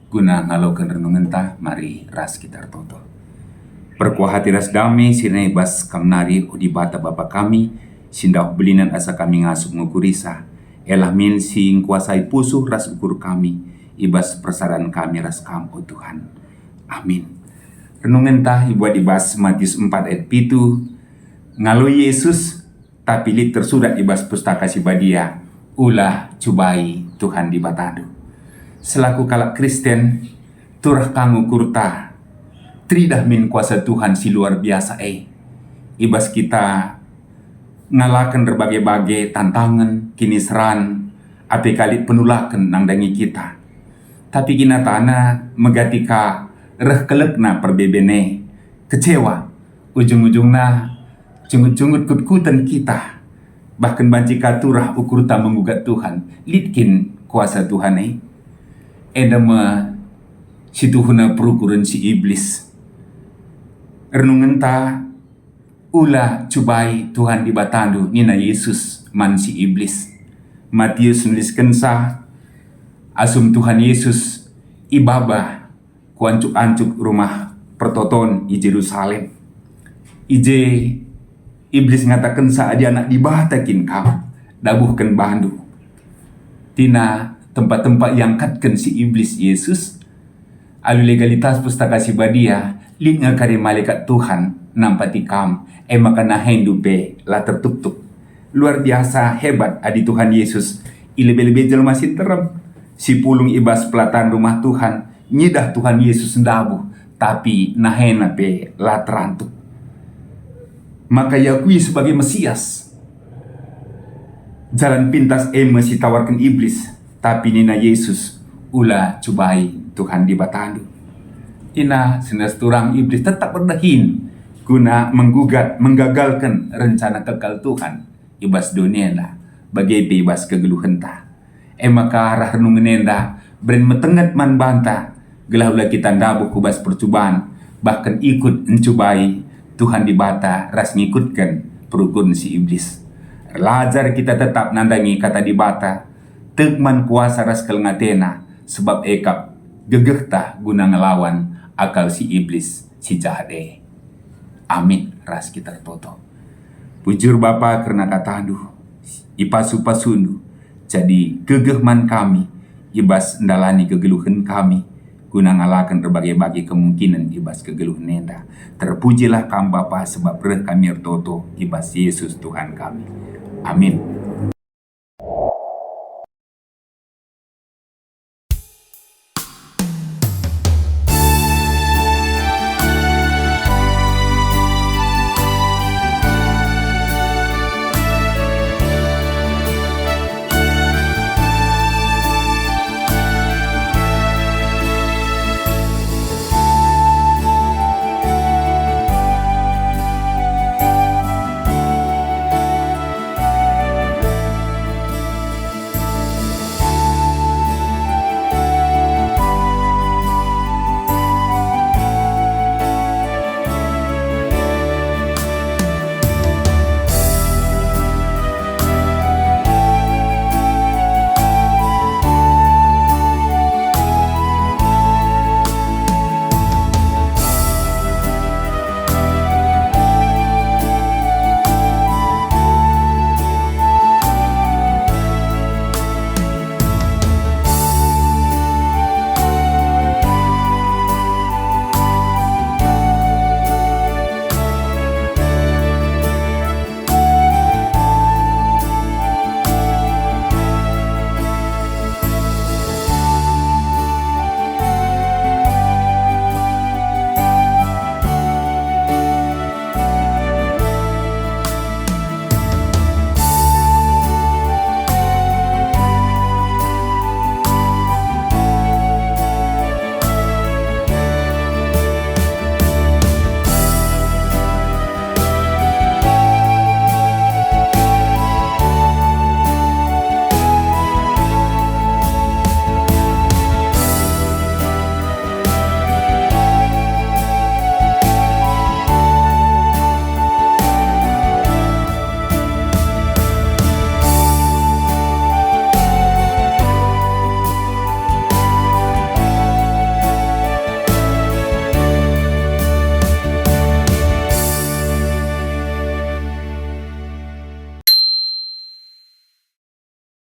guna ngalokan renungan ta mari ras kita toto. Berkuah hati ras damai sinai bas kam nari o Dibata Bapa kami sindah belinan asa kami ngasuk ngukurisa elah min sing kuasai pusuh ras ukur kami ibas persaran kami ras kam o Tuhan. Amin. Renungan ta ibuat ibas Matius 4 ayat 7 ngalo Yesus tapi lit tersurat ibas pustaka si badia ulah cubai Tuhan di batadu. Selaku kalak Kristen turah kangu kurta tridah min kuasa Tuhan si luar biasa ibas kita ngalakan berbagai-bagai tantangan kini seran api kali penulakan nang dangi kita tapi kina tanah megatika reh kelekna perbebene kecewa ujung-ujungna jungut-jungut kut-kutan kita bahkan banci katurah ukur tak menggugat Tuhan litkin kuasa Tuhan edama situhuna perukuran si iblis. Renungan ta ulah cubai Tuhan di batandu nina Yesus man si iblis. Matius nuliskan sa asum Tuhan Yesus ibaba kuancuk-ancuk rumah pertoton di Jerusalem. Ije iblis ngatakan sa aja anak Dibata kin kam dabuhkan bandu tina tempat-tempat yang katkan si iblis Yesus alu legalitas pustaka si badia lin ngakari malaikat Tuhan nampati kam maka nahendu be la tertutup luar biasa hebat adi Tuhan Yesus ilebe-lebe jelma si terem si pulung ibas pelatan rumah Tuhan nyidah Tuhan Yesus ndabu tapi nahena be la terantuk maka yakui sebagai Mesias jalan pintas masih tawarkan iblis tapi nina Yesus ulah cubai Tuhan di batandu. Tina senesturang iblis tetap berdahin guna menggugat, menggagalkan rencana kekal Tuhan ibas dunia lah bagi ibas kegeluhan ta. Maka arah renungan enda beren metengat man banta gelah ulah kita ndabu kubas percobaan bahkan ikut mencubai Tuhan di Bata ras ngikutkan perukun si iblis. Lajar kita tetap nandangi kata di Bata tegman kuasa ras kelengatena sebab ekap gegeh tah guna ngelawan akal si iblis si jahat Amin ras kita toto. Bujur Bapa karena katandu ipasu-pasundu jadi gegeh man kami ibas ndalani kegeluhan kami guna ngalakan berbagai-bagai kemungkinan ibas kegeluhan nenda. Terpujilah kam Bapa sebab reh kami ertoto ibas Yesus Tuhan kami. Amin.